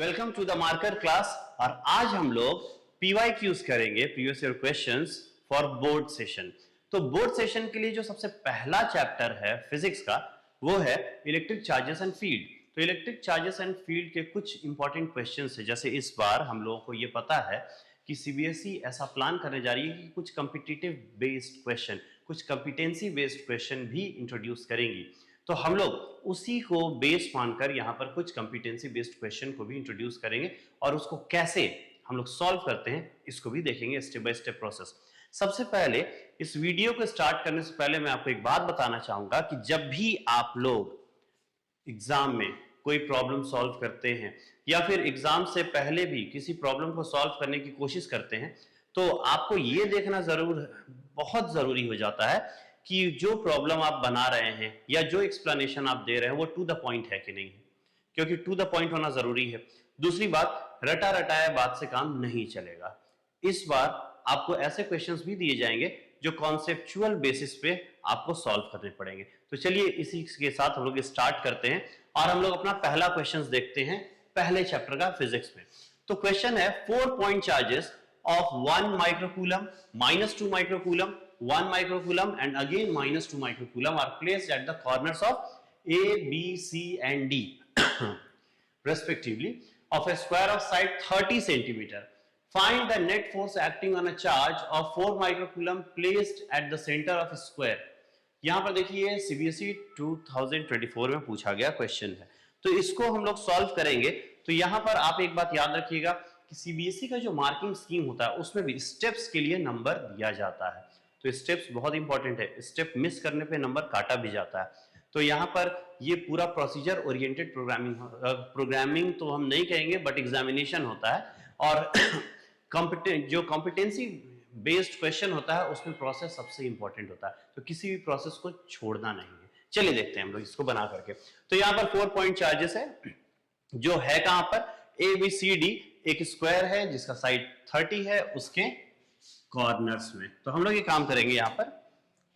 Welcome to the marker class. और आज हम लोग PYQs करेंगे, previous year questions for board session. तो बोर्ड सेशन के लिए जो सबसे पहला चैप्टर है फिजिक्स का वो है इलेक्ट्रिक चार्जेस एंड फील्ड। तो इलेक्ट्रिक चार्जेस एंड फील्ड के कुछ इंपॉर्टेंट क्वेश्चंस है। जैसे इस बार हम लोगों को ये पता है कि CBSE ऐसा प्लान करने जा रही है कि कुछ कॉम्पिटिटिव बेस्ड क्वेश्चन, कुछ कॉम्पिटेंसी बेस्ड क्वेश्चन भी इंट्रोड्यूस करेंगी। तो हम लोग उसी को बेस मानकर यहाँ पर कुछ कॉम्पिटेंसी बेस्ड क्वेश्चन को भी इंट्रोड्यूस करेंगे और उसको कैसे हम लोग सॉल्व करते हैं इसको भी देखेंगे, स्टेप बाय स्टेप प्रोसेस। सबसे पहले इस वीडियो को स्टार्ट करने से पहले मैं आपको एक बात बताना चाहूंगा कि जब भी आप लोग एग्जाम में कोई प्रॉब्लम सॉल्व करते हैं या फिर एग्जाम से पहले भी किसी प्रॉब्लम को सॉल्व करने की कोशिश करते हैं तो आपको यह देखना बहुत जरूरी हो जाता है कि जो प्रॉब्लम आप बना रहे हैं या जो एक्सप्लेनेशन आप दे रहे हैं वो टू द पॉइंट है कि नहीं है, क्योंकि टू द पॉइंट होना जरूरी है। दूसरी बात, रटा रटाया बात से काम नहीं चलेगा। इस बार आपको ऐसे क्वेश्चंस भी दिए जाएंगे जो कॉन्सेप्चुअल बेसिस पे आपको सॉल्व करने पड़ेंगे। तो चलिए इसी के साथ हम लोग स्टार्ट करते हैं और हम लोग अपना पहला क्वेश्चन देखते हैं पहले चैप्टर का फिजिक्स में। तो क्वेश्चन है 4 point charges of 1 microcoulomb, -2 microcoulomb, 1 microcoulomb and again -2 microcoulomb are placed at the corners of A, B, C and D respectively of a square of side 30 centimeter. Find the net force acting on a charge of 4 microcoulomb placed at the center of a square. यहाँ पर देखिए CBSE 2024 में पूछा गया question है, तो इसको हम लोग सॉल्व करेंगे। तो यहाँ पर आप एक बात याद रखिएगा कि CBSE का जो मार्किंग स्कीम होता है उसमें भी स्टेप्स के लिए नंबर दिया जाता है। तो स्टेप्स बहुत इंपॉर्टेंट है, स्टेप मिस करने पे नंबर काटा भी जाता है। तो यहाँ पर ये पूरा प्रोसीजर ओरिएंटेड प्रोग्रामिंग तो हम नहीं कहेंगे बट एग्जामिनेशन होता है और जो कॉम्पिटेंसी बेस्ड क्वेश्चन होता है उसमें प्रोसेस सबसे इंपॉर्टेंट होता है, तो किसी भी प्रोसेस को छोड़ना नहीं है। चलिए देखते हैं हम लोग इसको बना करके। तो यहाँ पर 4 पॉइंट चार्जेस है जो है कहां पर ABCD, एक स्क्वायर है जिसका साइड 30 है उसके कॉर्नर्स में। तो हम लोग ये काम करेंगे, यहां पर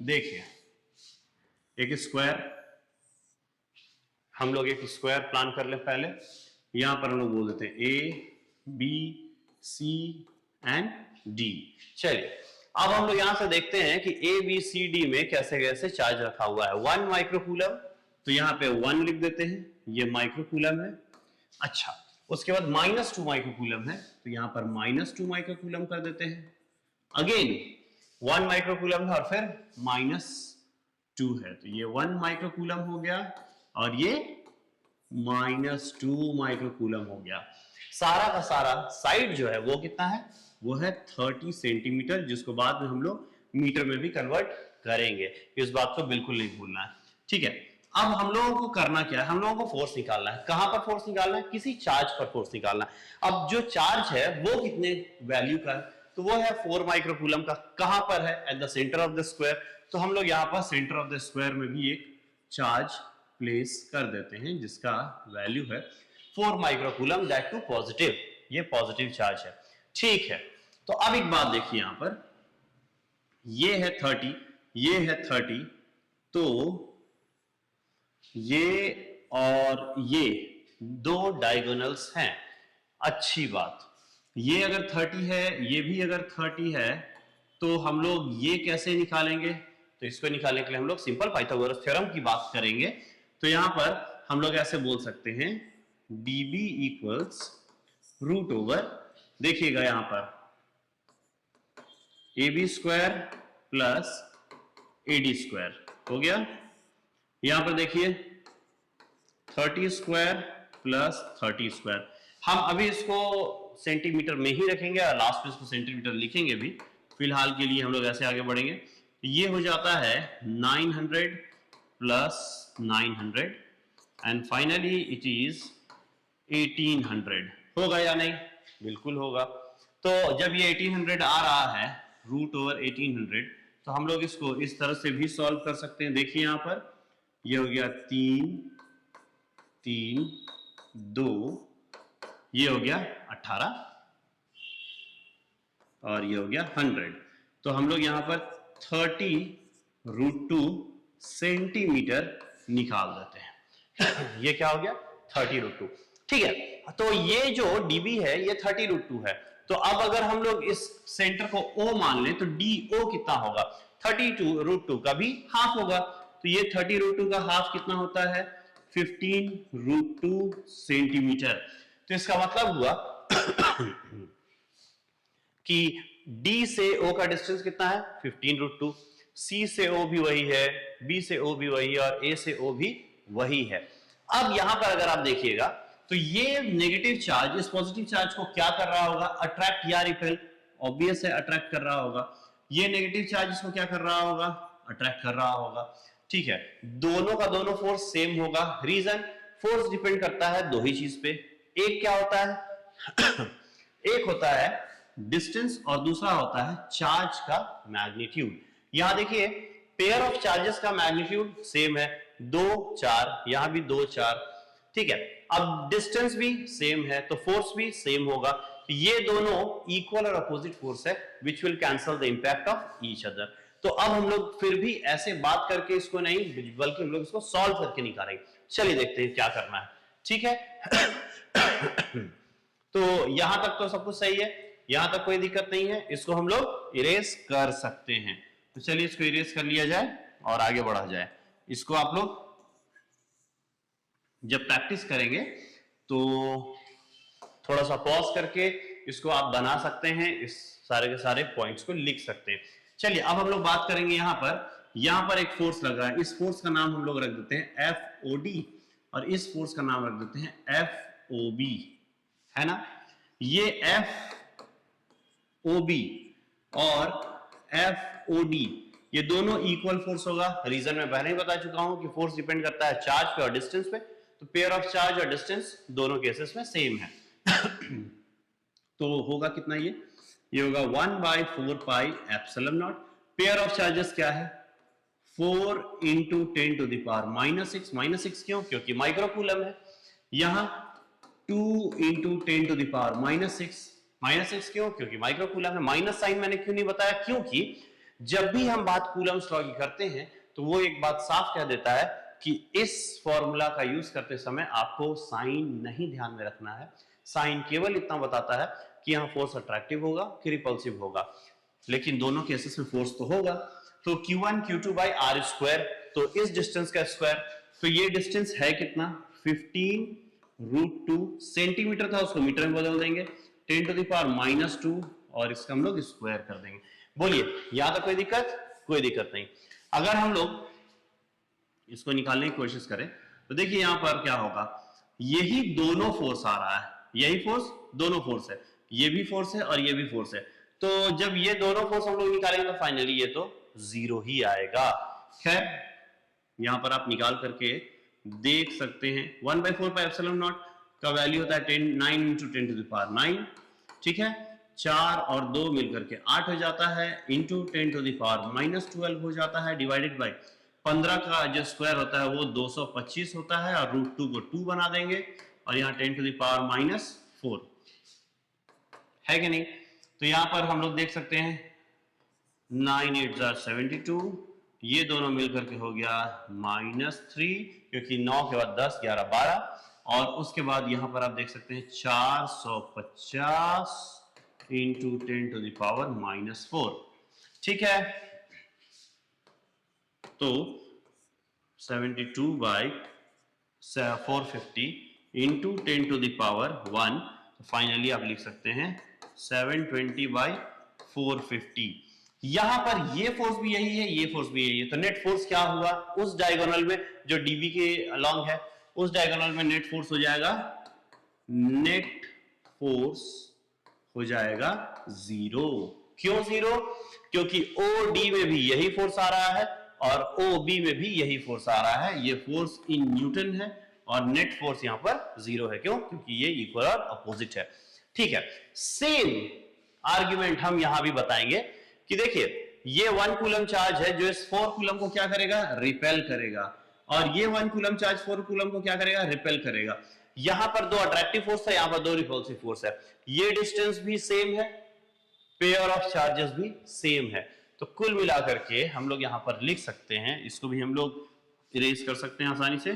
देखिए एक स्क्वायर, हम लोग एक स्क्वायर प्लान कर ले पहले। यहां पर हम लोग बोल देते हैं ABCD। चलिए अब हम लोग यहां से देखते हैं कि ABCD में कैसे कैसे चार्ज रखा हुआ है। 1 माइक्रोकूलम, तो यहां पे 1 लिख देते हैं, ये माइक्रोकूलम है। अच्छा, उसके बाद -2 माइक्रोकूलम है तो यहां पर -2 माइक्रोकूलम कर देते हैं। अगेन 1 माइक्रोकूलम है और फिर -2 है, तो ये 1 माइक्रोकूलम हो गया और ये -2 माइक्रोकूलम हो गया। सारा का सारा साइड जो है वो कितना है, वो है 30 सेंटीमीटर, जिसको बाद में हम लोग मीटर में भी कन्वर्ट करेंगे। इस बात को बिल्कुल नहीं भूलना है, ठीक है। अब हम लोगों को करना क्या है, हम लोगों को फोर्स निकालना है। कहां पर फोर्स निकालना है, किसी चार्ज पर फोर्स निकालना है। अब जो चार्ज है वो कितने वैल्यू का है, तो वो है 4 माइक्रोकूलम का। कहां पर है, at the centre of the square. तो हम लोग यहां पर सेंटर ऑफ द स्क्वायर में भी एक चार्ज प्लेस कर देते हैं जिसका वैल्यू है 4 माइक्रोकूलम, दैट टू पॉजिटिव, ये पॉजिटिव चार्ज है, ठीक है। तो अब एक बात देखिए, यहां पर ये है 30, ये है 30, तो ये और ये दो डायगोनल्स हैं। अच्छी बात, ये अगर 30 है, ये भी अगर 30 है, तो हम लोग ये कैसे निकालेंगे, तो इसको निकालने के लिए हम लोग सिंपल पाइथागोरस थ्योरम की बात करेंगे। तो यहां पर हम लोग ऐसे बोल सकते हैं dB इक्वल्स रूट ओवर, देखिएगा यहां पर AB square plus AD square हो गया। यहां पर देखिए 30 स्क्वायर प्लस 30 स्क्वायर। हम अभी इसको सेंटीमीटर में ही रखेंगे और लास्ट में इसको सेंटीमीटर लिखेंगे भी। फिलहाल के लिए हम लोग ऐसे आगे बढ़ेंगे। ये हो जाता है 900 plus 900 and finally it is 1800। होगा या नहीं, बिल्कुल होगा। तो जब ये 1800 आ रहा है रूट ओवर 1800, तो हम लोग इसको इस तरह से भी सॉल्व कर सकते हैं। देखिए यहां पर ये हो गया 3 3 2, ये हो गया 18 और ये हो गया 100। तो हम लोग यहां पर 30√2 सेंटीमीटर निकाल देते हैं। ये क्या हो गया 30√2। ठीक है, तो ये जो dB है ये 30√2 है। तो अब अगर हम लोग इस सेंटर को O मान लें तो DO कितना होगा, 32√2 का भी हाफ होगा। तो ये 30√2 का हाफ कितना होता है, 15√2 सेंटीमीटर। तो इसका मतलब हुआ कि D से O का डिस्टेंस कितना है, 15√2। C से O भी वही है, B से O भी वही है और A से O भी वही है। अब यहां पर अगर आप देखिएगा तो ये नेगेटिव चार्ज इस पॉजिटिव चार्ज को क्या कर रहा होगा, अट्रैक्ट या रिपेल, ऑब्वियस है अट्रैक्ट कर रहा होगा। ये नेगेटिव चार्ज इसको क्या कर रहा होगा, अट्रैक्ट कर रहा होगा। ठीक है, दोनों का दोनों फोर्स सेम होगा। रीजन, फोर्स डिपेंड करता है दो ही चीज पे, एक क्या होता है एक होता है डिस्टेंस और दूसरा होता है चार्ज का मैग्नीट्यूड। यहां देखिए पेयर ऑफ चार्जेस का मैग्नीट्यूड सेम है, 2 4, यहां भी 2 4। ठीक है, अब डिस्टेंस भी सेम है तो फोर्स भी सेम होगा। तो ये दोनों इक्वल और अपोजिट फोर्स है which will cancel the impact of each other. तो अब हम लोग फिर भी ऐसे बात करके इसको नहीं, बल्कि हम लोग इसको सॉल्व करके निकालेंगे। चलिए देखते हैं क्या करना है। ठीक है तो यहां तक तो सब कुछ सही है, यहां तक कोई दिक्कत नहीं है, इसको हम लोग इरेज कर सकते हैं। तो चलिए इसको इरेज कर लिया जाए और आगे बढ़ा जाए। इसको आप लोग जब प्रैक्टिस करेंगे तो थोड़ा सा पॉज करके इसको आप बना सकते हैं, इस सारे के सारे पॉइंट्स को लिख सकते हैं। चलिए अब हम लोग बात करेंगे यहां पर एक फोर्स लग रहा है, इस फोर्स का नाम हम लोग रख देते हैं FOD और इस फोर्स का नाम रख देते हैं FOB, है ना। ये FOB और FOD ये दोनों इक्वल फोर्स होगा। रीजन मैं पहले ही बता चुका हूं कि फोर्स डिपेंड करता है चार्ज पे और डिस्टेंस पे, तो पेयर ऑफ चार्ज और डिस्टेंस दोनों केसेस में सेम है तो होगा कितना, ये होगा 1/4 pi epsilon not. Pair of charges क्या है, 4 इंटू 10 टू द पावर -6। -6 क्यों, क्योंकि माइक्रोकूलम है। यहां 2 इंटू 10 टू द पावर -6। -6 क्यों, क्योंकि माइक्रोकूलम है। माइनस साइन मैंने क्यों नहीं बताया, क्योंकि जब भी हम बात कूलम्स लॉ की करते हैं तो वो एक बात साफ कह देता है कि इस फॉर्मूला का यूज करते समय आपको साइन नहीं ध्यान में रखना है। साइन केवल इतना बताता है कि यहां फोर्स अट्रैक्टिव होगा कि रिपल्सिव होगा, लेकिन दोनों केसेस में फोर्स तो होगा। तो Q1 Q2 by R square, तो इस डिस्टेंस का स्क्वायर, तो ये डिस्टेंस है कितना, 15√2 सेंटीमीटर था, उसको मीटर में बदल देंगे, 10 टू द पावर -2 और इसका हम लोग स्क्वायर कर देंगे। बोलिए यहां तक कोई दिक्कत, कोई दिक्कत नहीं। अगर हम लोग इसको निकालने की कोशिश करें तो देखिए यहां पर क्या होगा, यही दोनों फोर्स आ रहा है, यही फोर्स दोनों फोर्स है, ये भी फोर्स है और ये भी फोर्स है। तो जब ये दोनों फोर्स हम लोग निकालेंगे तो फाइनली ये तो जीरो ही आएगा। खैर यहां पर आप निकाल करके देख सकते हैं, 1/4 पाई एप्सिलॉन नॉट का वैल्यू होता है 9 इंटू 10 टू द पावर 9। ठीक है, 4 और 2 मिलकर के 8 हो जाता है, इंटू 10 टू द पावर -12 हो जाता है, डिवाइडेड बाई 15 का जो स्क्वायर होता है वो 225 होता है और √2 को 2 बना देंगे और यहाँ 10 टू द पावर -4 है कि नहीं। तो यहां पर हम लोग देख सकते हैं 9 8 72, ये दोनों मिलकर के हो गया -3, क्योंकि 9 के बाद 10 11 12 और उसके बाद यहां पर आप देख सकते हैं 450 इंटू 10 टू द पावर -4। ठीक है, तो 72 by 450 into 10 to the power 1, तो फाइनली आप लिख सकते हैं 720 बाई 450। यहां पर ये फोर्स भी यही है, ये फोर्स भी यही है, तो नेट फोर्स क्या हुआ, उस डायगोनल में जो डीबी के अलॉन्ग है उस डायगोनल में नेट फोर्स हो जाएगा, नेट फोर्स हो जाएगा 0। क्यों 0, क्योंकि OD में भी यही फोर्स आ रहा है और OB में भी यही फोर्स आ रहा है, ये फोर्स इन न्यूटन है और नेट फोर्स यहां पर 0 है। क्यों, क्योंकि ये इक्वल और अपोजिट है। ठीक है, सेम आर्ग्यूमेंट हम यहां भी बताएंगे कि देखिए ये 1 कूलम चार्ज है जो इस 4 कूलम को क्या करेगा, रिपेल करेगा, और ये 1 कूलम चार्ज 4 कूलम को क्या करेगा, रिपेल करेगा। यहां पर 2 अट्रैक्टिव फोर्स है, यहां पर 2 रिपल्सिव फोर्स है, ये डिस्टेंस भी सेम है, पेयर ऑफ चार्जेस भी सेम है। तो कुल मिलाकर के हम लोग यहां पर लिख सकते हैं, इसको भी हम लोग इरेज कर सकते हैं आसानी से।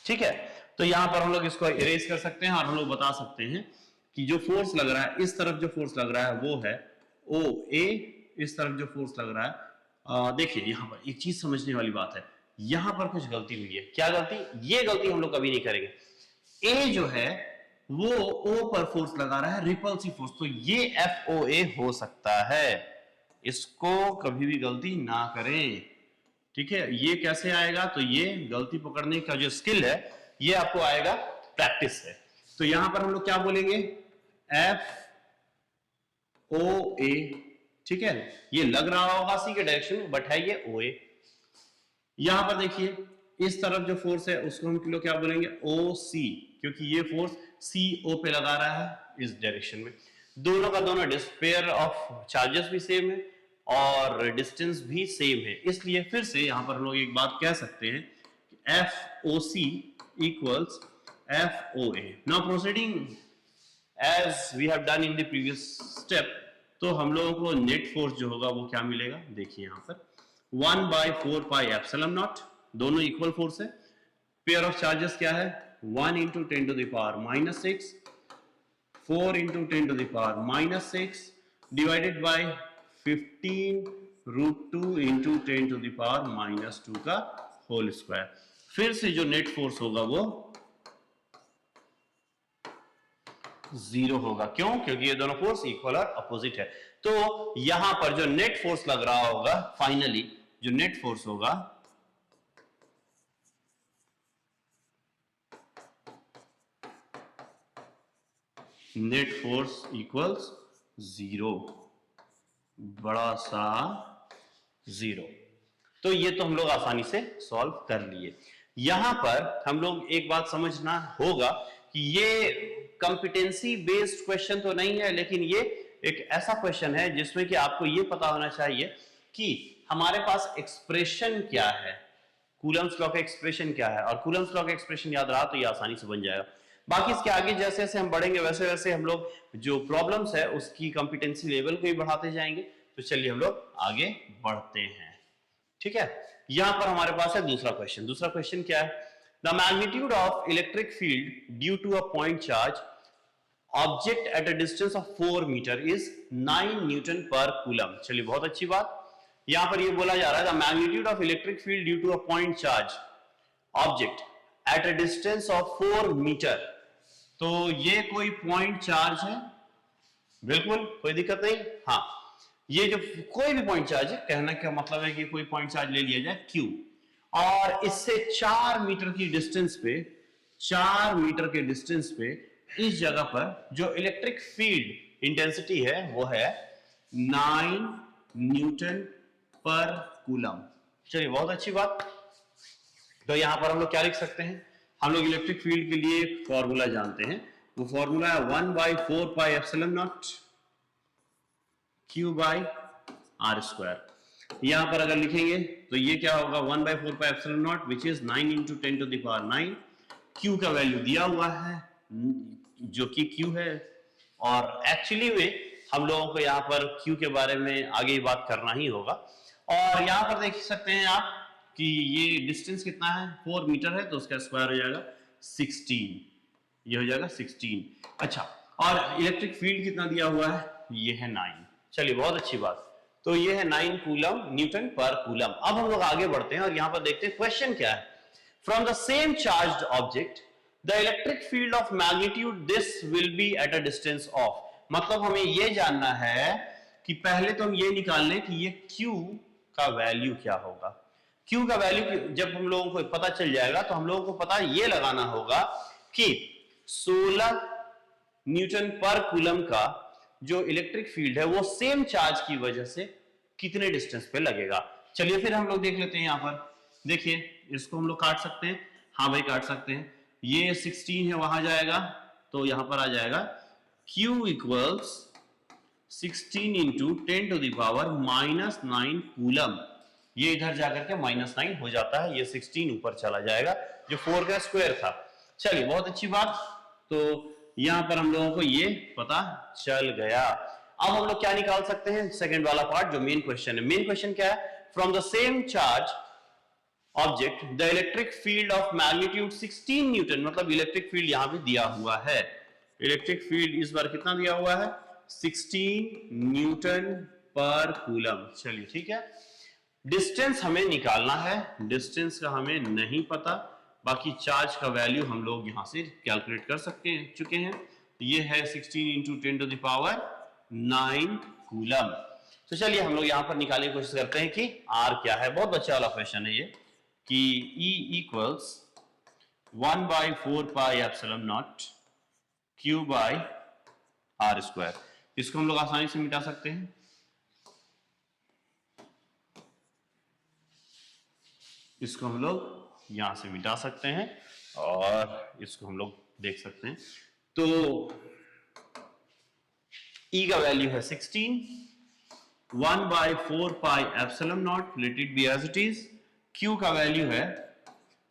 ठीक है, तो यहां पर हम लोग इसको इरेज कर सकते हैं और हम लोग बता सकते हैं कि जो फोर्स लग रहा है, इस तरफ जो फोर्स लग रहा है वो है ओ ए, इस तरफ जो फोर्स लग रहा है, देखिए यहां पर एक चीज समझने वाली बात है, यहां पर कुछ गलती हुई है। क्या गलती? ये गलती हम लोग कभी नहीं करेंगे। ए जो है वो ओ पर फोर्स लगा रहा है, रिपल्सिव फोर्स, तो ये एफ ओ ए हो सकता है, इसको कभी भी गलती ना करें। ठीक है, ये कैसे आएगा? तो ये गलती पकड़ने का जो स्किल है ये आपको आएगा प्रैक्टिस से। तो यहां पर हम लोग क्या बोलेंगे? एफ ओ ए। ठीक है, ये लग रहा होगा सी के डायरेक्शन में, बट है ये ओ ए। यहां पर देखिए इस तरफ जो फोर्स है उसको हम किलो क्या बोलेंगे? ओ सी, क्योंकि ये फोर्स सी ओ पे लगा रहा है इस डायरेक्शन में। दोनों का दोनों पेयर ऑफ चार्जेस भी सेम है और डिस्टेंस भी सेम है, इसलिए फिर से यहां पर हम लोग एक बात कह सकते हैं F O C equals F O A. Now proceeding as we have done in the previous step, तो हम लोगों को नेट फोर्स जो होगा वो क्या मिलेगा? देखिए यहां पर 1/4 पाई एप्सिलॉन नॉट, दोनों इक्वल फोर्स है। पेयर ऑफ चार्जेस क्या है? 1 × 10⁻⁻6, 4 × 10⁻⁻6 डिवाइडेड बाय 15√2 × 10⁻⁻2 का होल स्क्वायर। फिर से जो नेट फोर्स होगा वो 0 होगा। क्यों? क्योंकि ये दोनों फोर्स इक्वल और अपोजिट है। तो यहां पर जो नेट फोर्स लग रहा होगा, फाइनली जो नेट फोर्स होगा नेट फोर्स इक्वल्स 0, बड़ा सा 0। तो ये तो हम लोग आसानी से सॉल्व कर लिए। यहां पर हम लोग एक बात समझना होगा कि ये कॉम्पिटेंसी बेस्ड क्वेश्चन तो नहीं है, लेकिन ये एक ऐसा क्वेश्चन है जिसमें कि आपको ये पता होना चाहिए कि हमारे पास एक्सप्रेशन क्या है, कूलम्स लॉ का एक्सप्रेशन क्या है, और कूलम्स लॉ का एक्सप्रेशन याद रहा तो ये आसानी से बन जाएगा। बाकी इसके आगे जैसे जैसे हम बढ़ेंगे वैसे वैसे हम लोग जो प्रॉब्लम्स है उसकी कॉम्पिटेंसी लेवल को ही बढ़ाते जाएंगे। तो चलिए हम लोग आगे बढ़ते हैं। ठीक है, यहां पर हमारे पास है दूसरा क्वेश्चन। दूसरा क्वेश्चन क्या है? The magnitude of electric field due to a point charge object at a distance of 4 meter is 9 newton per coulomb. चलिए बहुत अच्छी बात। यहां पर ये बोला जा रहा है the magnitude of electric field due to a point charge object at a distance of 4 meter. तो ये कोई पॉइंट चार्ज है, बिल्कुल कोई दिक्कत नहीं। हाँ, ये जो कोई भी पॉइंट चार्ज है, कहने का मतलब है कि कोई पॉइंट चार्ज ले लिया जाए Q, और इससे 4 मीटर की डिस्टेंस पे, 4 मीटर के डिस्टेंस पे इस जगह पर जो इलेक्ट्रिक फील्ड इंटेंसिटी है वो है 9 न्यूटन पर कूलम। चलिए बहुत अच्छी बात। तो यहां पर हम लोग क्या लिख सकते हैं? हम लोग इलेक्ट्रिक फील्ड के लिए फॉर्मूला जानते हैं, वो फॉर्मूला है 1/4 पाई एप्सिलॉन नॉट Q/r²। यहां पर अगर लिखेंगे तो ये क्या होगा? 1/4 pi epsilon not which is 9 × 10⁹। Q का वैल्यू दिया हुआ है जो कि Q है, और एक्चुअली में हम लोगों को यहाँ पर Q के बारे में आगे बात करना ही होगा। और यहाँ पर देख सकते हैं आप कि ये डिस्टेंस कितना है? 4 मीटर है, तो उसका स्क्वायर हो जाएगा 16, ये हो जाएगा 16। अच्छा, और इलेक्ट्रिक फील्ड कितना दिया हुआ है? ये है 9। चलिए बहुत अच्छी बात। तो ये है 9 कूलम न्यूटन पर कूलम। अब हम लोग आगे बढ़ते हैं और यहाँ पर देखते हैं क्वेश्चन क्या है। From the same charged object the electric field of magnitude this will be eight a distance of. मतलब हमें ये जानना है कि पहले तो हम ये निकाल लें कि ये Q का वैल्यू क्या होगा। Q का वैल्यू जब हम लोगों को पता चल जाएगा तो हम लोगों को पता ये लगाना होगा कि 16 न्यूटन पर कूलम का जो इलेक्ट्रिक फील्ड है वो सेम चार्ज की वजह से कितने डिस्टेंस पे लगेगा। चलिए फिर हम लोग देख लेते हैं। यहां पर देखिए, इसको हम लोग काट सकते हैं। हाँ भाई काट सकते हैं। ये 16 है, वहां जाएगा तो यहां पर आ जाएगा Q इक्वल्स 16 × 10⁻⁻9 कूलम। ये इधर जाकर के -9 हो जाता है, ये 16 ऊपर चला जाएगा जो 4 का स्क्वायर था। चलिए बहुत अच्छी बात। तो यहां पर हम लोगों को ये पता चल गया। अब हम लोग क्या निकाल सकते हैं? सेकंड वाला पार्ट जो मेन क्वेश्चन है। मेन क्वेश्चन क्या है? From the same charge object the electric field of magnitude 16 Newton, मतलब इलेक्ट्रिक फील्ड यहां पे दिया हुआ है, इलेक्ट्रिक फील्ड इस बार कितना दिया हुआ है 16 न्यूटन पर कूलम। चलिए ठीक है, डिस्टेंस हमें निकालना है, डिस्टेंस का हमें नहीं पता, बाकी चार्ज का वैल्यू हम लोग यहां से कैलकुलेट कर चुके हैं। ये है 16 into 10 to the power 9 coulomb. तो चलिए हम लोग यहां पर निकालने की कोशिश करते हैं कि R क्या है। बहुत अच्छा वाला क्वेश्चन है ये कि E equals 1/4 pi epsilon naught Q by R square. इसको हम लोग आसानी से मिटा सकते हैं, इसको हम लोग यहां से मिटा सकते हैं और इसको हम लोग देख सकते हैं। तो E का वैल्यू है 16, 1/4 pi epsilon naught, let it be as it is. Q का वैल्यू है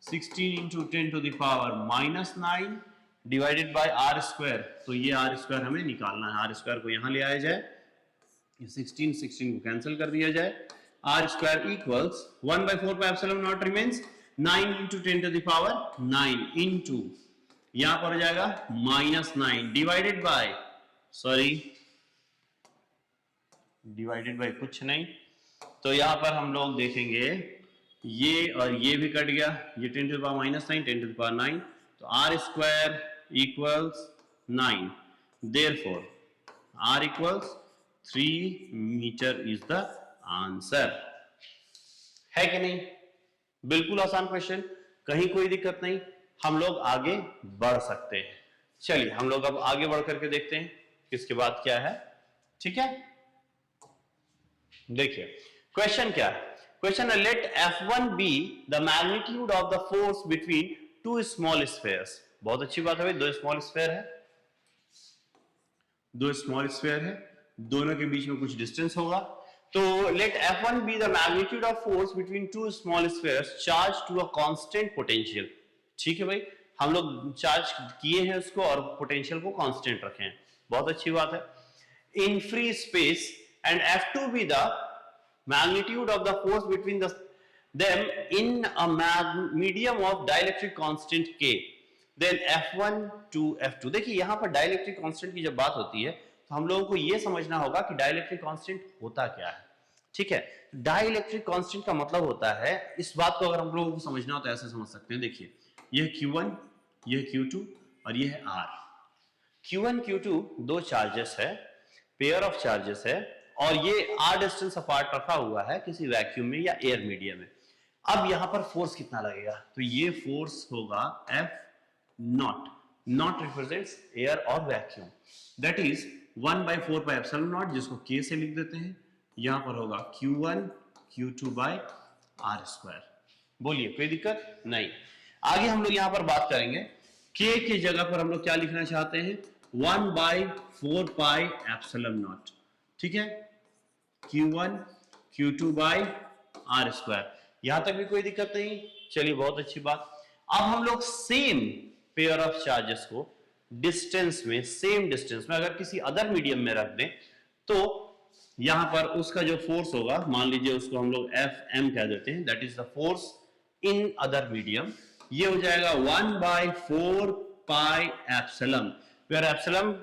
16 into 10 to the power -9 divided by R square. तो ये R स्क्वायर हमें निकालना है, R स्क्वायर को यहां ले आया जाए, 16 को कैंसिल कर दिया जाए। R square equals 1/4 pi epsilon naught remains 9 into 10 to the power 9 into यहां पर हो जाएगा -9 divided by, sorry divided by कुछ नहीं, तो यहां पर हम लोग देखेंगे ये और ये भी कट गया, ये 10 to the power -9 10 to the power 9, तो R square equals 9, therefore R equals 3 meter is the answer. है कि नहीं? बिल्कुल आसान क्वेश्चन, कहीं कोई दिक्कत नहीं, हम लोग आगे बढ़ सकते हैं। चलिए हम लोग अब आगे बढ़ करके देखते हैं इसके बाद क्या है। ठीक है, देखिए क्वेश्चन क्या है। क्वेश्चन है let F1 be the magnitude of the force between two small spheres. बहुत अच्छी बात है भाई, दो स्मॉल स्फीयर है, दो स्मॉल स्फीयर है, दोनों के बीच में कुछ डिस्टेंस होगा। तो let F1 be the magnitude of force between two small spheres charge to a constant potential. ठीक है भाई, हम लोग चार्ज किए हैं उसको और पोटेंशियल को कांस्टेंट रखे हैं, बहुत अच्छी बात है। In free space and F2 be the magnitude of the force between them in a medium of dielectric constant K, then F1 to F2। देखिए यहां पर डाइलेक्ट्रिक कांस्टेंट की जब बात होती है तो हम लोगों को यह समझना होगा कि डाइलेक्ट्रिक कांस्टेंट होता क्या है। ठीक है, डाइलेक्ट्रिक कांस्टेंट का मतलब होता है, इस बात को अगर हम लोगों को समझना हो तो ऐसे समझ सकते हैं। देखिए यह Q1, यह Q2 और यह है R। Q1 Q2 दो चार्जेस है, पेयर ऑफ चार्जेस है, और ये R डिस्टेंस अपार्ट रखा हुआ है किसी वैक्यूम में या एयर मीडियम में। अब यहां पर फोर्स कितना लगेगा, तो ये फोर्स होगा F0, नॉट रिप्रेजेंट्स एयर और vacuum, that is 1/4 pi epsilon not, जिसको K से लिख देते हैं। यहां पर होगा Q1 Q2 bye R square. बोलिए कोई दिक्कत नहीं। आगे हम लोग यहां पर बात करेंगे, K की जगह पर हम लोग क्या लिखना चाहते हैं, 1/4 पाई एप्सिलॉन नॉट। ठीक है, Q1 Q2 bye R square, यहां तक भी कोई दिक्कत नहीं। चलिए बहुत अच्छी बात। अब हम लोग सेम पेयर ऑफ चार्जेस को डिस्टेंस में, सेम डिस्टेंस में अगर किसी अदर मीडियम में रख दें तो यहां पर उसका जो फोर्स होगा, मान लीजिए उसको हम लोग Fm कह देते हैं, that is the force in other medium. ये हो जाएगा 1/4 pi epsilon, where epsilon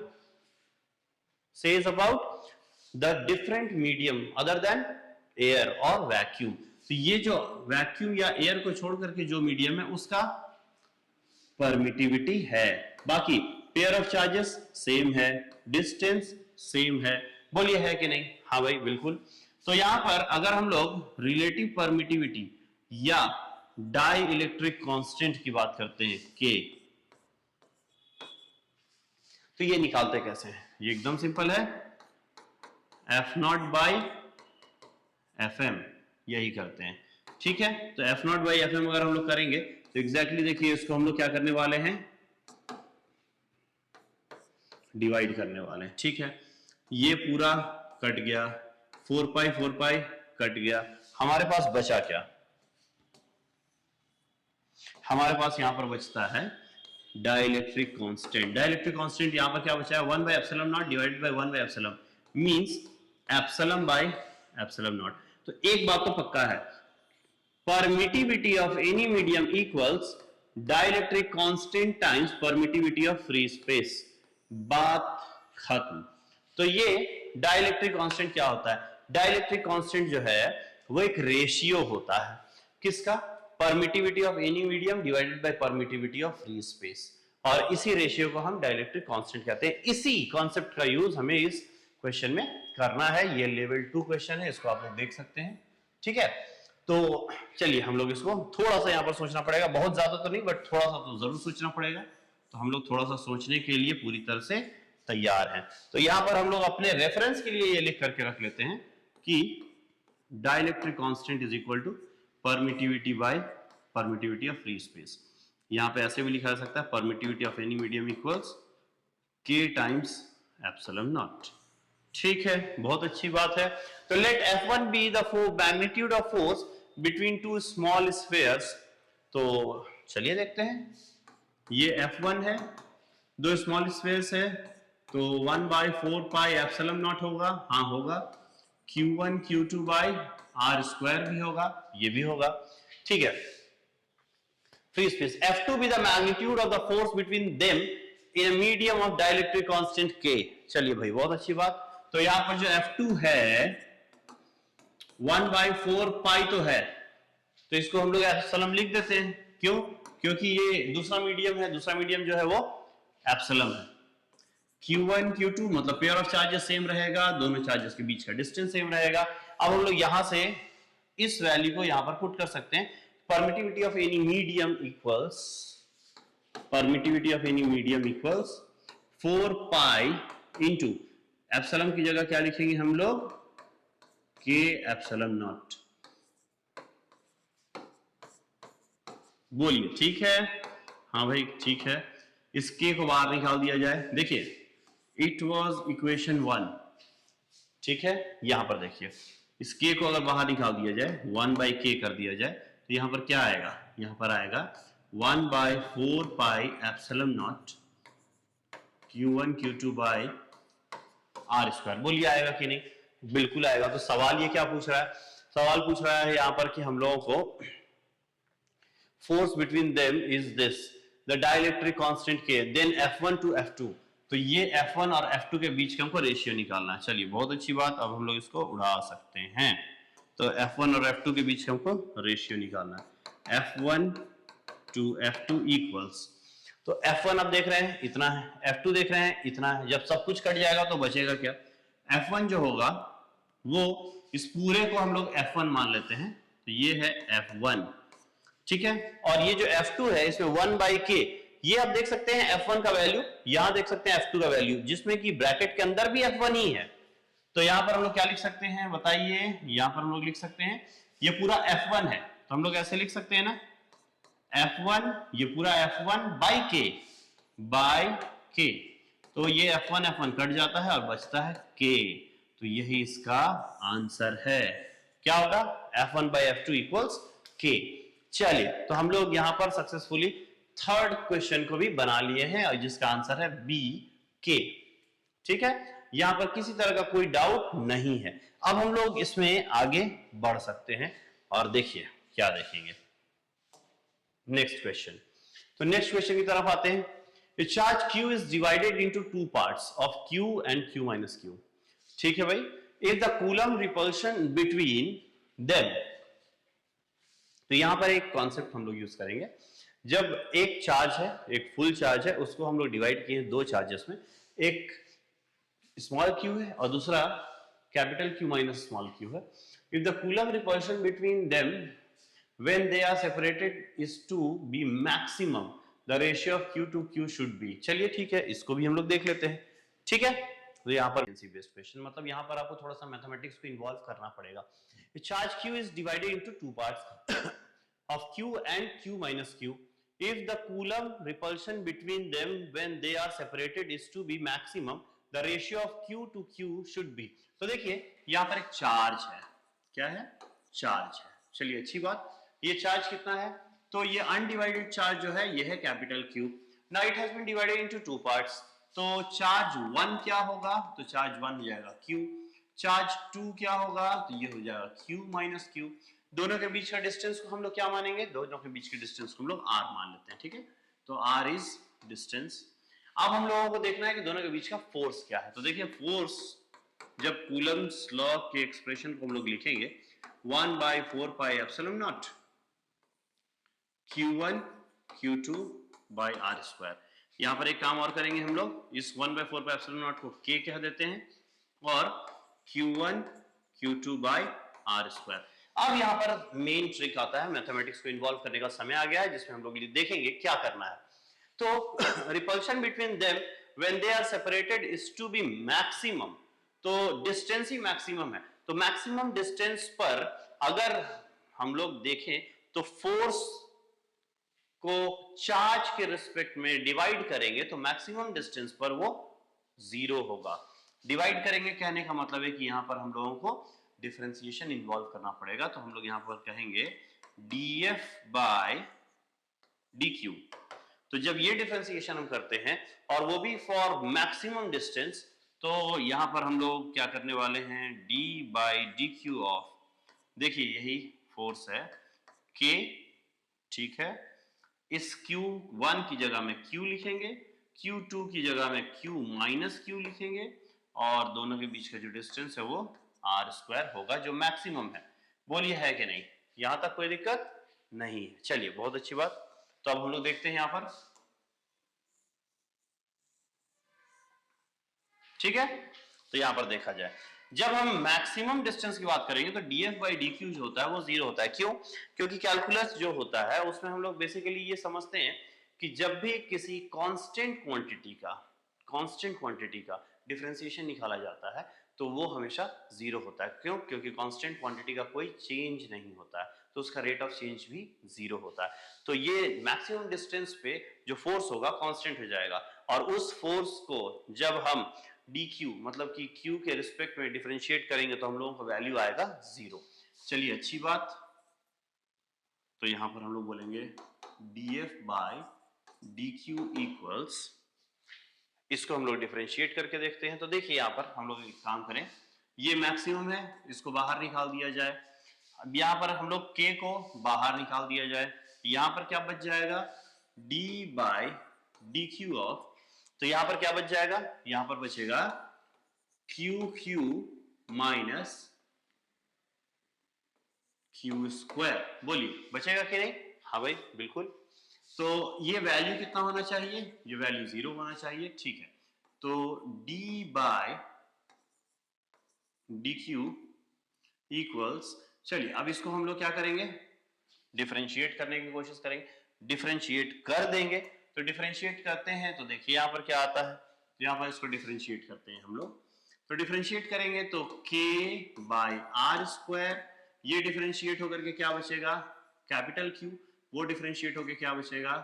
says about the different medium other than air और वैक्यूम। तो ये जो वैक्यूम या एयर को छोड़ करके जो मीडियम है उसका परमिटिविटी है। बाकी पेयर ऑफ चार्जेस सेम है, डिस्टेंस सेम है। बोलिए है कि नहीं? हाँ भाई बिल्कुल। तो यहां पर अगर हम लोग रिलेटिव परमिटिविटी या डाई इलेक्ट्रिक कांस्टेंट की बात करते हैं K, तो ये निकालते कैसे हैं? ये एकदम सिंपल है, F0 बाई Fm, यही करते हैं। ठीक है, तो F0 बाई Fm अगर हम लोग करेंगे तो एग्जैक्टली देखिए इसको हम लोग क्या करने वाले हैं, डिवाइड करने वाले हैं। ठीक है, ये पूरा कट गया, 4 पाई कट गया, हमारे पास बचा क्या, हमारे पास यहां पर बचता है डाइलेक्ट्रिक कांस्टेंट। डाइलेक्ट्रिक कांस्टेंट यहां पर क्या बचा है, 1/एप्सिलॉन नॉट डिवाइडेड बाय 1/एप्सिलॉन, means epsilon by epsilon naught. तो एक बात तो पक्का है, permittivity of any medium equals dielectric constant times permittivity of free space. बात खत्म. तो ये डाइलेक्ट्रिक कांस्टेंट क्या होता है? डाइलेक्ट्रिक कांस्टेंट जो है वो एक रेशियो होता है. किसका? Permittivity of any medium divided by permittivity of free space. और इसी रेशियो को हम डाइलेक्ट्रिक कांस्टेंट कहते हैं. इसी कॉन्सेप्ट का यूज हमें इस क्वेश्चन में करना है. ये लेवल 2 क्वेश्चन है, इसको आप लोग देख सकते हैं. ठीक है, तो चलिए हम लोग इसको थोड़ा सा यहाँ पर सोचना पड़ेगा. बहुत ज्यादा तो नहीं, बट थोड़ा सा तो जरूर सोचना पड़ेगा. तो हम लोग थोड़ा सा सोचने के लिए पूरी तरह से तैयार हैं. तो यहाँ पर हम लोग अपने रेफरेंस के लिए ये लिख करके रख लेते हैं कि dielectric constant is equal to permittivity by permittivity of free space. यहाँ पे ऐसे भी लिखा जा सकता है permittivity of any medium equals k times epsilon naught. ठीक है, बहुत अच्छी बात है. तो let F1 be the magnitude of force between two small spheres. तो चलिए देखते हैं. ये F1 है, दो स्मॉल स्फीयर्स है, तो 1/4 पाई एप्सिलॉन नॉट होगा. हाँ होगा. Q1 Q2 by R square भी होगा, ये भी होगा. ठीक है. Free space. F2 be the magnitude of the force between them in a medium of dielectric constant K. चलिए भाई, बहुत अच्छी बात. तो यहां पर जो F2 है 1/4 पाई तो है, तो इसको हम लोग एप्सिलॉन लिख देते हैं. क्यों? क्योंकि ये दूसरा मीडियम है. दूसरा मीडियम जो है वो एप्सिलॉन है. Q1 Q2 मतलब पेयर ऑफ चार्जेस सेम रहेगा, दोनों चार्जेस के बीच का डिस्टेंस सेम रहेगा. अब हम लोग यहां से इस वैल्यू को यहां पर पुट कर सकते हैं. Permittivity of any medium equals 4 pi into epsilon की जगह क्या लिखेंगे हम लोग? K epsilon not. बोलिए ठीक है? हाँ भाई ठीक है. इस K को बाहर निकाल दिया जाए. देखिए, इट वॉज इक्वेशन 1. ठीक है, यहां पर देखिए, इस K को अगर बाहर निकाल दिया जाए, 1/K कर दिया जाए, तो यहां पर क्या आएगा? यहां पर आएगा 1/4 pi epsilon naught Q1 Q2 by R square. बोलिए आएगा कि नहीं? बिल्कुल आएगा. तो सवाल ये क्या पूछ रहा है? सवाल पूछ रहा है यहां पर कि हम लोगों को force between them is this, the dielectric constant K, then F1 to F2. तो ये F1 और F2 के बीच का हमको रेशियो निकालना है. चलिए, बहुत अच्छी बात. अब हम लोग इसको उड़ा सकते हैं. तो F1 और F2 के बीच का हमको रेशियो निकालना है. F1 टू F2 इक्वल्स, तो F1 आप देख रहे हैं इतना है, F2 देख रहे हैं इतना है. जब सब कुछ कट जाएगा तो बचेगा क्या? F1 जो होगा वो, इस पूरे को हम लोग F1 मान लेते हैं, तो ये है F1. ठीक है. और ये जो F2 है इसमें 1/K, ये आप देख सकते हैं F1 का वैल्यू, यहां देख सकते हैं F2 का वैल्यू, जिसमें कि ब्रैकेट के अंदर भी F1 ही है. तो यहां पर हम लोग क्या लिख सकते हैं बताइए? यहां पर हम लोग लिख सकते हैं ये पूरा F1 है, तो हम लोग ऐसे लिख सकते हैं ना, F1, ये पूरा F1 बाय K. तो ये F1 कट जाता है और बचता है K. तो यही इसका आंसर है. क्या होगा? F1/F2 equals K. चलिए, तो हम लोग यहां पर सक्सेसफुली थर्ड क्वेश्चन को भी बना लिए हैं, और जिसका आंसर है B, K. ठीक है, यहां पर किसी तरह का कोई डाउट नहीं है. अब हम लोग इसमें आगे बढ़ सकते हैं, और देखिए क्या देखेंगे. Next question. तो नेक्स्ट क्वेश्चन की तरफ आते हैं. A charge Q is divided into two parts of Q and Q minus Q. ठीक है भाई. If the Coulomb repulsion between them, तो यहां पर एक कॉन्सेप्ट हम लोग यूज करेंगे. जब एक चार्ज है, एक फुल चार्ज है, उसको हम लोग डिवाइड किए दो चार्जेस में, एक स्मॉल q है और दूसरा capital Q minus small q है. If the Coulomb repulsion between them when they are separated is to be maximum, the ratio of Q to Q should be. चलिए ठीक है, इसको भी हम लोग देख लेते हैं. ठीक है, तो यहाँ पर बेस्ड क्वेश्चन, मतलब यहाँ पर आपको थोड़ा सा मैथमेटिक्स को इन्वॉल्व करना पड़ेगा. Charge Q is divided into two parts of Q and Q minus Q. If the Coulomb repulsion between them when they are separated is to be maximum, the ratio of Q to Q should be. तो देखिए यहाँ पर एक charge है. क्या है? Charge है. चलिए, अच्छी बात. ये चार्ज कितना है? तो ये अनडिवाइडेड चार्ज जो है ये है capital Q. Now it has been divided into two parts. तो चार्ज 1 क्या होगा? तो चार्ज 1 हो जाएगा Q. चार्ज 2 क्या होगा? तो ये हो जाएगा Q माइनस Q. दोनों के बीच का डिस्टेंस को हम लोग क्या मानेंगे, दोनों के बीच के डिस्टेंस को हम लोग r मान लेते हैं, ठीक है। तो r इज डिस्टेंस। अब हम लोगों को देखना है कि दोनों के बीच का फोर्स क्या है। तो देखिए फोर्स, जब कूलम्स लॉ के एक्सप्रेशन को हम लोग लिखेंगे 1/4 pi epsilon naught Q1 Q2 by R square. यहां पर एक काम और करेंगे हम लोग, इस 1/4 पाई एप्सिलॉन नॉट को K कह देते हैं और Q1 Q2 by R square. अब यहां पर मेन ट्रिक आता है, मैथमेटिक्स को इन्वॉल्व करने का समय आ गया है, जिसमें हम लोग देखेंगे क्या करना है। तो repulsion between them when they are separated is to be maximum. तो डिस्टेंस ही मैक्सिमम है, तो मैक्सिमम डिस्टेंस पर अगर हम लोग देखें तो फोर्स को चार्ज के रिस्पेक्ट में डिवाइड करेंगे तो मैक्सिमम डिस्टेंस पर वो जीरो होगा। डिवाइड करेंगे कहने का मतलब है कि यहां पर हम लोगों को डिफरेंशिएशन इन्वॉल्व करना पड़ेगा। तो हम लोग यहां पर कहेंगे df बाय dq। तो जब ये डिफरेंशिएशन हम करते हैं और वो भी फॉर मैक्सिमम डिस्टेंस, तो यहां पर हम लोग क्या करने वाले हैं, d बाई dq ऑफ, देखिए यही फोर्स है k, ठीक है। इस Q1 की जगह में Q लिखेंगे, Q2 की जगह में Q माइनस Q लिखेंगे और दोनों के बीच का जो डिस्टेंस है वो r स्क्वायर होगा, जो मैक्सिमम है। बोलिए है कि नहीं, यहां तक कोई दिक्कत नहीं है। चलिए बहुत अच्छी बात। तो अब हम लोग देखते हैं यहां पर, ठीक है। तो यहां पर देखा जाए, जब हम मैक्सिमम डिस्टेंस की बात करेंगे तो df बाई dq जो होता है वो जीरो होता है। क्यों? क्योंकि कैलकुलस जो होता है उसमें हम लोग बेसिकली ये समझते हैं कि जब भी किसी कांस्टेंट क्वांटिटी का डिफरेंशिएशन निकाला जाता है तो वो हमेशा जीरो होता है। क्यों? क्योंकि कांस्टेंट क्वांटिटी का कोई चेंज नहीं होता है, तो उसका रेट ऑफ चेंज भी जीरो होता है। तो ये मैक्सिमम डिस्टेंस पे जो फोर्स होगा कांस्टेंट हो जाएगा, और उस फोर्स को जब हम dq मतलब कि q के रिस्पेक्ट में डिफरेंशिएट करेंगे तो हम लोगों को वैल्यू आएगा जीरो। चलिए अच्छी बात। तो यहां पर हम लोग बोलेंगे df बाय dq इक्वल्स, इसको हम लोग डिफरेंशिएट करके देखते हैं। तो देखिए यहां पर हम लोग एक काम करें, ये मैक्सिमम है, इसको बाहर निकाल दिया जाए। अब यहां पर हम लोग k को बाहर निकाल दिया जाए, यहां पर क्या बच जाएगा, d बाय dq ऑफ, तो यहां पर क्या बच जाएगा, यहां पर बचेगा QQ माइनस Q स्क्वायर। बोलिए बचेगा कि नहीं? हाँ भाई बिल्कुल। तो ये वैल्यू कितना होना चाहिए, ये वैल्यू जीरो होना चाहिए, ठीक है। तो d बाय dq इक्वल्स, चलिए अब इसको हम लोग क्या करेंगे, डिफरेंशिएट करने की कोशिश करेंगे। डिफरेंशिएट कर देंगे, तो डिफरेंशिएट करते हैं तो देखिए यहां पर क्या आता है, तो यहां पर इसको डिफरेंशिएट करते हैं हम लोग। तो डिफरेंशिएट करेंगे तो k बाय आर स्क्वायर, ये डिफरेंशिएट होकर के क्या बचेगा, कैपिटल Q, वो डिफरेंशिएट होकर क्या बचेगा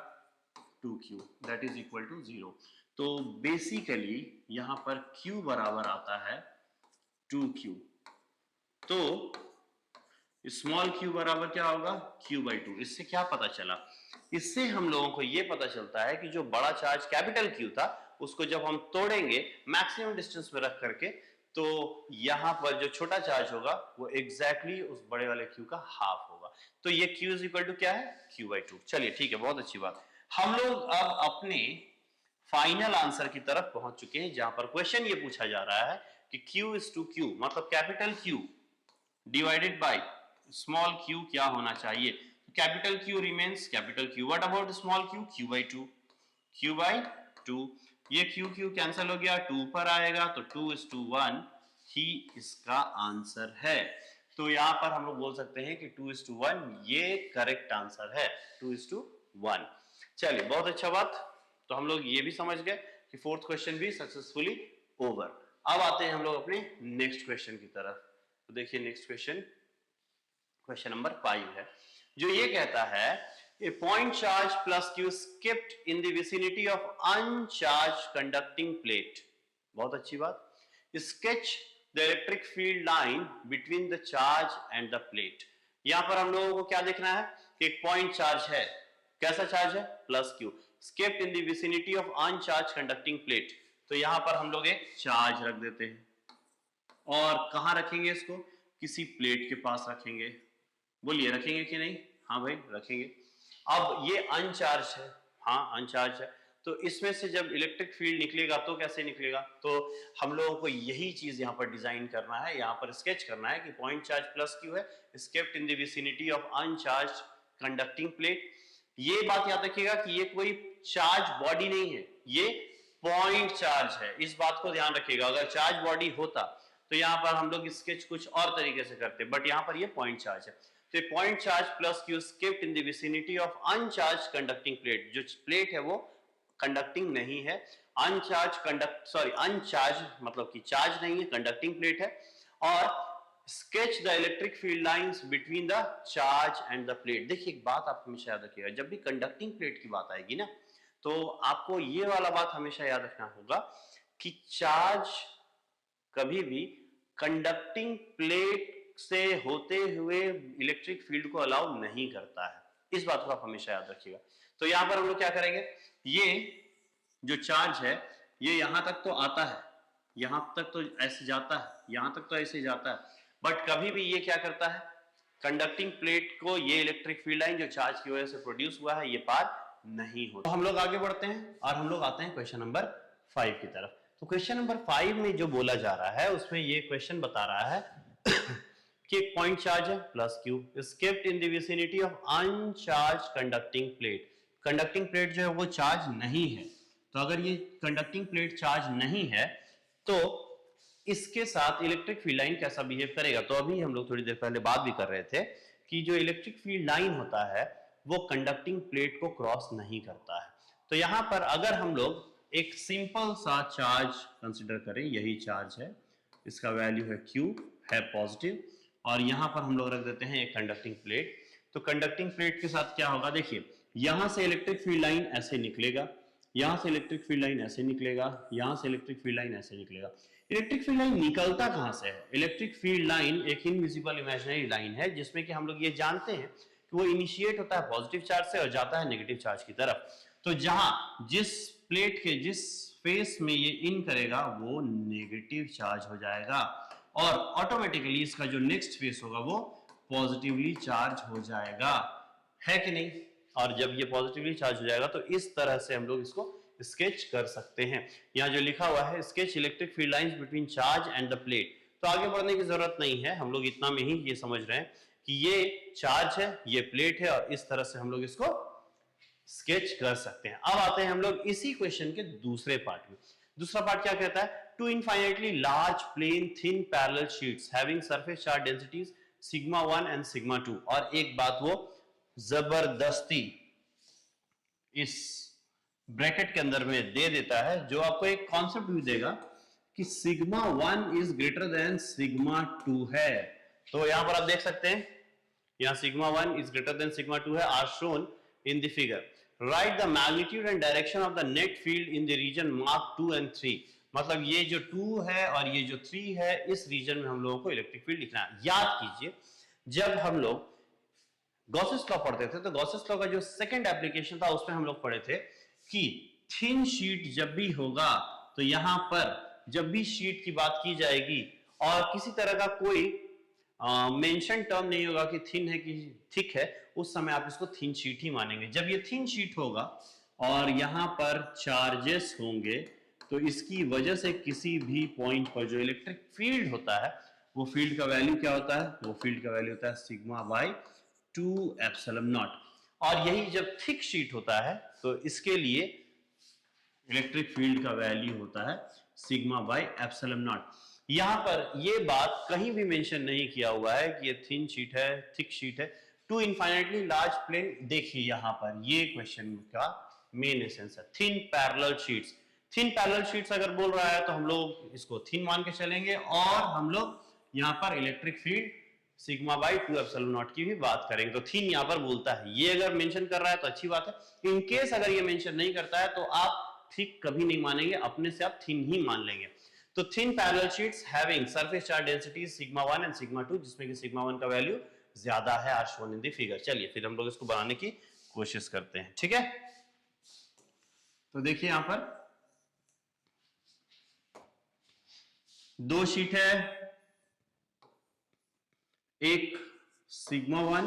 2Q, that is equal to zero. तो बेसिकली यहां पर Q बराबर आता है 2Q। तो स्मॉल q बराबर क्या होगा, q बाई टू। इससे क्या पता चला, इससे हम लोगों को यह पता चलता है कि जो बड़ा चार्ज कैपिटल Q था उसको जब हम तोड़ेंगे मैक्सिमम डिस्टेंस में रख करके, तो यहां पर जो छोटा चार्ज होगा वो एग्जैक्टली उस बड़े वाले Q का हाफ होगा। तो ये Q इज इक्वल टू क्या है, q बाई टू। चलिए ठीक है, बहुत अच्छी बात। हम लोग अब अपने फाइनल आंसर की तरफ पहुंच चुके हैं, जहां पर क्वेश्चन ये पूछा जा रहा है कि Q इज टू Q मतलब capital Q divided by small q क्या होना चाहिए। Capital Q remains capital Q, what about small q, q by two, q by two. ये q कैंसिल हो गया, 2 पर आएगा तो 2:1 ही इसका आंसर है। तो यहां पर हम लोग बोल सकते हैं कि 2:1 ये करेक्ट आंसर है, 2:1। चलिए बहुत अच्छा बात। तो हम लोग ये भी समझ गए कि फोर्थ क्वेश्चन भी सक्सेसफुली ओवर। अब आते हैं हम लोग अपने नेक्स्ट क्वेश्चन की तरफ। तो देखिए नेक्स्ट क्वेश्चन, क्वेश्चन नंबर 5 है, जो ये कहता है a point charge plus q skipped in the vicinity of uncharged conducting plate. बहुत अच्छी बात। Sketch the electric field line between the charge and the plate. यहां पर हम लोगों को क्या देखना है कि एक पॉइंट चार्ज है, कैसा चार्ज है, plus Q, escaped in the vicinity of uncharged conducting plate. तो यहां पर हम लोग एक चार्ज रख देते हैं और कहां रखेंगे इसको, किसी प्लेट के पास रखेंगे। बोलिए रखेंगे कि नहीं? हाँ भाई रखेंगे। अब ये अनचार्ज है, हाँ अनचार्ज है, तो इसमें से जब इलेक्ट्रिक फील्ड निकलेगा तो कैसे निकलेगा? तो हम लोगों को यही चीज यहाँ पर डिजाइन करना है, यहाँ पर स्केच करना है कि पॉइंट चार्ज प्लस क्यू है, kept in the vicinity of uncharged conducting plate. ये बात याद रखिएगा कि ये कोई चार्ज बॉडी नहीं है, ये पॉइंट चार्ज है, इस बात को ध्यान रखिएगा। अगर चार्ज बॉडी होता तो यहाँ पर हम लोग स्केच कुछ और तरीके से करते, बट यहाँ पर ये पॉइंट चार्ज है। तो point charge plus Q kept in the vicinity of uncharged conducting plate, जो प्लेट है वो कंडक्टिंग नहीं है, अनचार्ज मतलब कि चार्ज नहीं है, कंडक्टिंग प्लेट है। और sketch the electric field lines between the charge and the plate. देखिए एक बात आप हमेशा याद रखिएगा, जब भी कंडक्टिंग प्लेट की बात आएगी ना, तो आपको ये वाला बात हमेशा याद रखना होगा कि चार्ज कभी भी कंडक्टिंग प्लेट से होते हुए इलेक्ट्रिक फील्ड को अलाउ नहीं करता है, इस बात को आप हमेशा याद रखिएगा। तो यहां पर हम लोग क्या करेंगे, ये जो चार्ज है ये यहां तक तो आता है, यहां तक तो ऐसे जाता है, यहां तक तो ऐसे जाता है, बट कभी भी ये क्या करता है, कंडक्टिंग प्लेट को ये इलेक्ट्रिक फील्ड लाइन जो चार्ज की वजह से प्रोड्यूस हुआ है ये पार नहीं होता। तो हम लोग आगे बढ़ते हैं और हम लोग आते हैं क्वेश्चन नंबर 5 की तरफ। तो क्वेश्चन नंबर 5 में जो बोला जा रहा है उसमें ये क्वेश्चन बता रहा है कि एक पॉइंट चार्ज है plus Q kept in the vicinity of uncharged conducting plate. Conducting plate जो है वो चार्ज नहीं है, तो अगर ये कंडक्टिंग प्लेट चार्ज नहीं है तो इसके साथ इलेक्ट्रिक फील्ड लाइन कैसा बिहेव करेगा। तो अभी हम लोग थोड़ी देर पहले बात भी कर रहे थे कि जो इलेक्ट्रिक फील्ड लाइन होता है वो कंडक्टिंग प्लेट को क्रॉस नहीं करता है। तो यहां पर अगर हम लोग एक सिंपल सा चार्ज कंसिडर करें, यही चार्ज है, इसका वैल्यू है Q, है पॉजिटिव, और यहां पर हम लोग रख देते हैं एक कंडक्टिंग प्लेट। तो कंडक्टिंग प्लेट के साथ क्या होगा, देखिए यहां से इलेक्ट्रिक फील्ड लाइन ऐसे निकलेगा, यहां से इलेक्ट्रिक फील्ड लाइन ऐसे निकलेगा, यहां से इलेक्ट्रिक फील्ड लाइन ऐसे निकलेगा। इलेक्ट्रिक फील्ड लाइन निकलता कहां से है? इलेक्ट्रिक फील्ड लाइन एक इनविजिबल इमेजिनरी लाइन है जिसमें कि हम लोग ये जानते हैं कि वो इनिशिएट होता है पॉजिटिव चार्ज से और जाता है नेगेटिव चार्ज की तरफ। तो जहां जिस प्लेट के जिस फेस में ये इन करेगा वो नेगेटिव चार्ज हो जाएगा और ऑटोमेटिकली इसका जो नेक्स्ट फेस होगा वो पॉजिटिवली चार्ज हो जाएगा, है कि नहीं? और जब ये पॉजिटिवली चार्ज हो जाएगा तो इस तरह से हम लोग इसको स्केच कर सकते हैं। यहाँ जो लिखा हुआ है sketch electric field lines between charge and the plate, तो आगे बढ़ने की जरूरत नहीं है, हम लोग इतना में ही ये समझ रहे हैं कि ये चार्ज है, ये प्लेट है, और इस तरह से हम लोग इसको स्केच कर सकते हैं। अब आते हैं हम लोग इसी क्वेश्चन के दूसरे पार्ट में। दूसरा पार्ट क्या कहता है, two infinitely large plane thin parallel sheets having surface charge densities sigma 1 and sigma 2। और एक बात वो जबरदस्ती इस ब्रैकेट के अंदर में दे देता है जो आपको एक कॉन्सेप्ट भी देगा कि sigma 1 is greater than sigma 2 है। तो यहां पर आप देख सकते हैं, यहां sigma 1 is greater than sigma 2 है, are shown in the figure. Right the magnitude and direction of the net field in the region mark 2 and 3। मतलब ये जो 2 है और ये जो 3 है, इस रीजन में हम लोगों को इलेक्ट्रिक फील्ड लिखना है। याद कीजिए जब हम लोग गॉसेस लॉ पढ़ते थे तो गॉसेस लॉ का जो सेकंड एप्लीकेशन था उसमें हम लोग पढ़े थे कि थिन शीट जब भी होगा तो यहां पर जब भी शीट की बात की जाएगी और किसी तरह का कोई मेंशन टर्म नहीं होगा कि थिन है कि थिक है, उस समय आप इसको थिन शीट ही मानेंगे। जब ये थिन शीट होगा और यहां पर चार्जेस होंगे तो इसकी वजह से किसी भी पॉइंट पर जो इलेक्ट्रिक फील्ड होता है वो फील्ड का वैल्यू क्या होता है, वो फील्ड का वैल्यू होता है सिग्मा बाई 2 एप्सिलॉन नॉट। और यही जब थिक शीट होता है तो इसके लिए इलेक्ट्रिक फील्ड का वैल्यू होता है सिग्मा बाई एप्सिलॉन नॉट। यहां पर ये बात कहीं भी मेंशन नहीं किया हुआ है कि ये थिन शीट है, थिक शीट है। टू इनफाइनाइटली लार्ज प्लेन, देखिए यहां पर ये क्वेश्चन का मेन एसेंस है, thin parallel sheets. Thin parallel sheets अगर बोल रहा है तो हम लोग इसको थिन मान के चलेंगे और हम लोग यहां पर electric field sigma by 2 epsilon not की भी बात करेंगे। तो थिन यहां पर बोलता है, ये अगर मेंशन कर रहा है तो अच्छी बात है। इन केस अगर ये मेंशन नहीं करता है तो आप थिक कभी नहीं मानेंगे, अपने से आप थिन ही मान लेंगे। तो thin parallel sheets having surface charge densities sigma 1 and sigma 2, जिसमें कि सिग्मा 1 का वैल्यू ज्यादा है, are shown in the figure. चलिए फिर हम लोग इसको बनाने की कोशिश करते हैं, ठीक है। तो देखिए यहां पर दो शीट है, एक सिग्मा 1,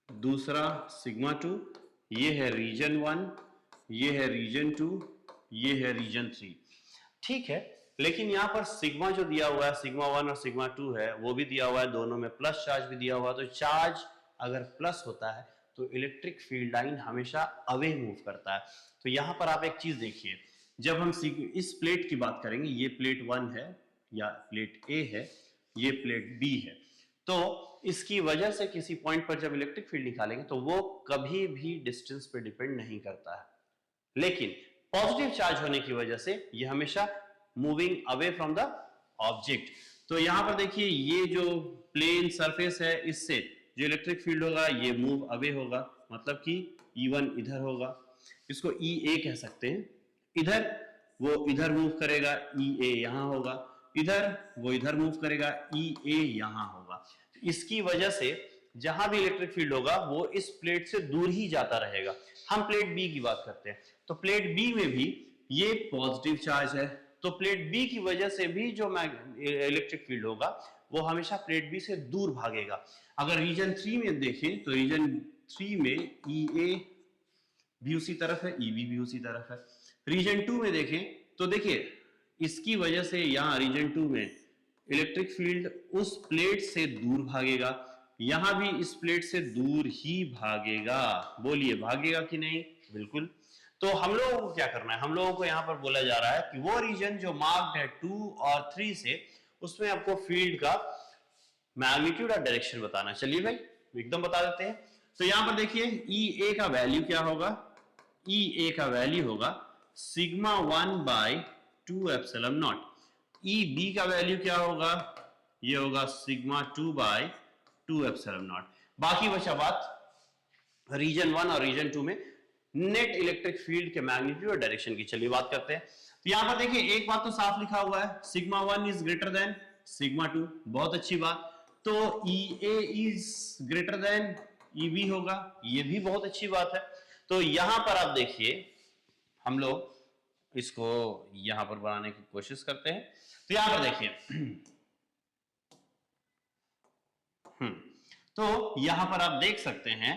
दूसरा सिग्मा 2, ये है रीजन 1, ये है रीजन 2, ये है रीजन 3। ठीक है, लेकिन यहां पर सिग्मा जो दिया हुआ है, सिग्मा 1 और सिग्मा 2 है, वो भी दिया हुआ है, दोनों में प्लस चार्ज भी दिया हुआ है। तो चार्ज अगर प्लस होता है तो इलेक्ट्रिक फील्ड लाइन हमेशा अवे मूव करता है। तो यहां पर आप एक चीज देखिए, जब हम इस प्लेट की बात करेंगे, ये प्लेट 1 है या प्लेट ए है, ये प्लेट बी है, तो इसकी वजह से किसी पॉइंट पर जब इलेक्ट्रिक फील्ड निकालेंगे तो वो कभी भी डिस्टेंस पे डिपेंड नहीं करता है, लेकिन पॉजिटिव चार्ज होने की वजह से ये हमेशा moving away from the object. तो यहां पर देखिए, ये जो प्लेन सरफेस है, इससे जो इलेक्ट्रिक फील्ड होगा ये मूव अवे होगा, मतलब कि E1 इधर होगा, इसको EA कह सकते हैं। इधर वो इधर मूव करेगा, EA यहां होगा, इधर वो इधर मूव करेगा, EA यहां होगा। इसकी वजह से जहां भी इलेक्ट्रिक फील्ड होगा वो इस प्लेट से दूर ही जाता रहेगा। हम प्लेट बी की बात करते हैं, तो प्लेट बी में भी ये पॉजिटिव चार्ज है, तो प्लेट बी की वजह से भी जो इलेक्ट्रिक फील्ड होगा वो हमेशा प्लेट बी से दूर भागेगा। अगर रीजन 3 में देखें तो रीजन 3 में EA भी उसी तरफ है, EB भी उसी तरफ है। रीजन 2 में देखें तो देखिए, इसकी वजह से यहां रीजन 2 में इलेक्ट्रिक फील्ड उस प्लेट से दूर भागेगा, यहां भी इस प्लेट से दूर ही भागेगा। बोलिए भागेगा कि नहीं? बिल्कुल। तो हम लोगों को क्या करना है, हम लोगों को यहां पर बोला जा रहा है कि वो रीजन जो मार्क्ड है 2 और 3 से, उसमें आपको फील्ड का मैग्नीट्यूड और डायरेक्शन बताना। चलिए भाई एकदम बता देते हैं। तो यहां पर देखिए, EA का वैल्यू क्या होगा? EA का वैल्यू होगा sigma 1 by 2 epsilon not. EB का वैल्यू क्या होगा? ये होगा सिग्मा 2 बाई 2 एप्सिलॉन नॉट। बाकी बचा बात रीजन 1 और रीजन 2 में नेट इलेक्ट्रिक फील्ड के मैग्नीट्यूड और डायरेक्शन की। चलिए बात करते हैं। तो यहां पर देखिए, एक बात तो साफ लिखा हुआ है, sigma 1 is greater than sigma 2, बहुत अच्छी बात। तो EA is greater then EB होगा, ये भी बहुत अच्छी बात है। तो यहां पर आप देखिए, हम लोग इसको यहां पर बनाने की कोशिश करते हैं। तो यहां पर देखिए तो यहां पर आप देख सकते हैं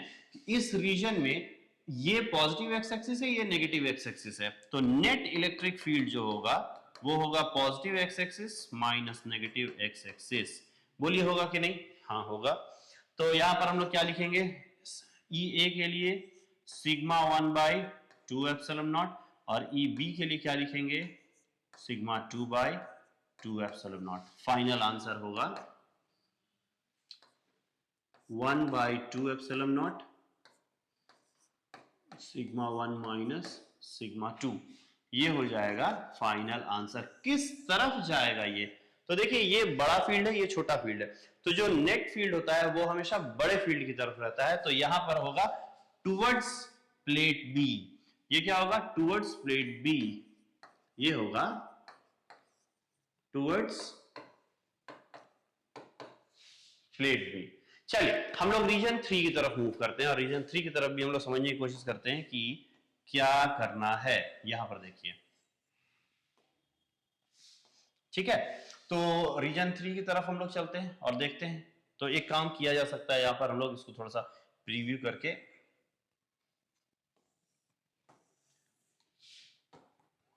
इस रीजन में ये पॉजिटिव एक्स एक्सिस है, ये नेगेटिव एक्स एक्सिस है। तो नेट इलेक्ट्रिक फील्ड जो होगा वो होगा positive x axis minus negative x axis. बोलिए होगा कि नहीं? हाँ होगा। तो यहां पर हम लोग क्या लिखेंगे? EA के लिए सिग्मा 1 बाई 2 एप्सिलॉन नॉट, और EB के लिए क्या लिखेंगे? Sigma 2 by 2 epsilon not. Final answer होगा 1 by 2 epsilon not sigma 1 minus sigma 2। ये हो जाएगा फाइनल आंसर। किस तरफ जाएगा ये? तो देखिए, ये बड़ा फील्ड है, ये छोटा फील्ड है, तो जो नेट फील्ड होता है वो हमेशा बड़े फील्ड की तरफ रहता है। तो यहां पर होगा टुवर्ड्स प्लेट बी। ये क्या होगा? टुवर्ड्स प्लेट बी। ये होगा टुवर्ड्स प्लेट बी। चलिए हम लोग रीजन 3 की तरफ मूव करते हैं, और रीजन 3 की तरफ भी हम लोग समझने की कोशिश करते हैं कि क्या करना है। यहां पर देखिए, ठीक है, तो रीजन 3 की तरफ हम लोग चलते हैं और देखते हैं। तो एक काम किया जा सकता है, यहां पर हम लोग इसको थोड़ा सा प्रीव्यू करके,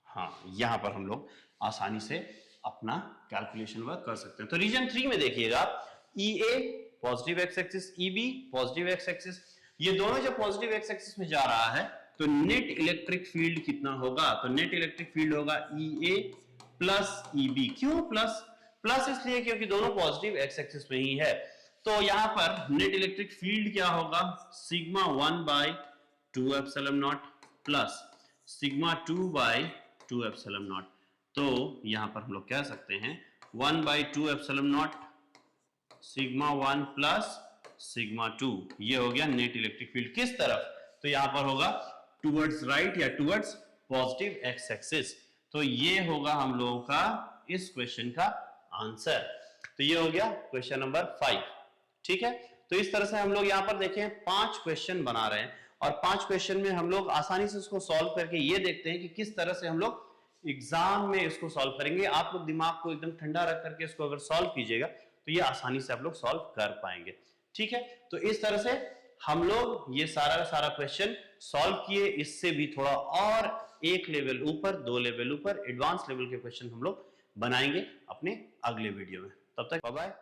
हाँ यहां पर हम लोग आसानी से अपना कैलकुलेशन वर्क कर सकते हैं। तो रीजन 3 में देखिएगा, EA positive x axis, EB positive x axis, ये दोनों जब पॉजिटिव एक्स एक्सिस में जा रहा है तो नेट इलेक्ट्रिक फील्ड कितना होगा? तो नेट इलेक्ट्रिक फील्ड होगा EA प्लस EB। क्यों प्लस? प्लस इसलिए क्योंकि दोनों पॉजिटिव एक्स एक्सिस में ही है। तो यहां पर नेट इलेक्ट्रिक फील्ड क्या होगा? Sigma 1 by 2 epsilon not plus sigma 2 by 2 epsilon naught. तो यहां पर हम लोग कह सकते हैं 1 by 2 epsilon not sigma 1 plus sigma 2। ये हो गया नेट इलेक्ट्रिक फील्ड। किस तरफ? तो यहां पर होगा टुवर्ड्स राइट या टुवर्ड्स पॉजिटिव एक्स एक्सिस। तो ये होगा हम लोगों का इस क्वेश्चन का आंसर। तो ये हो गया क्वेश्चन नंबर 5। ठीक है, तो इस तरह से हम लोग यहां पर देखें 5 क्वेश्चन बना रहे हैं, और 5 क्वेश्चन में हम लोग आसानी से उसको सॉल्व करके ये देखते हैं कि किस तरह से हम लोग एग्जाम में इसको सॉल्व करेंगे। आप लोग दिमाग को एकदम ठंडा रख करके इसको अगर सॉल्व कीजिएगा तो ये आसानी से आप लोग सॉल्व कर पाएंगे। ठीक है, तो इस तरह से हम लोग ये सारा क्वेश्चन सॉल्व किए। इससे भी थोड़ा और एक लेवल ऊपर, 2 लेवल ऊपर एडवांस लेवल के क्वेश्चन हम लोग बनाएंगे अपने अगले वीडियो में। तब तक बाय बाय।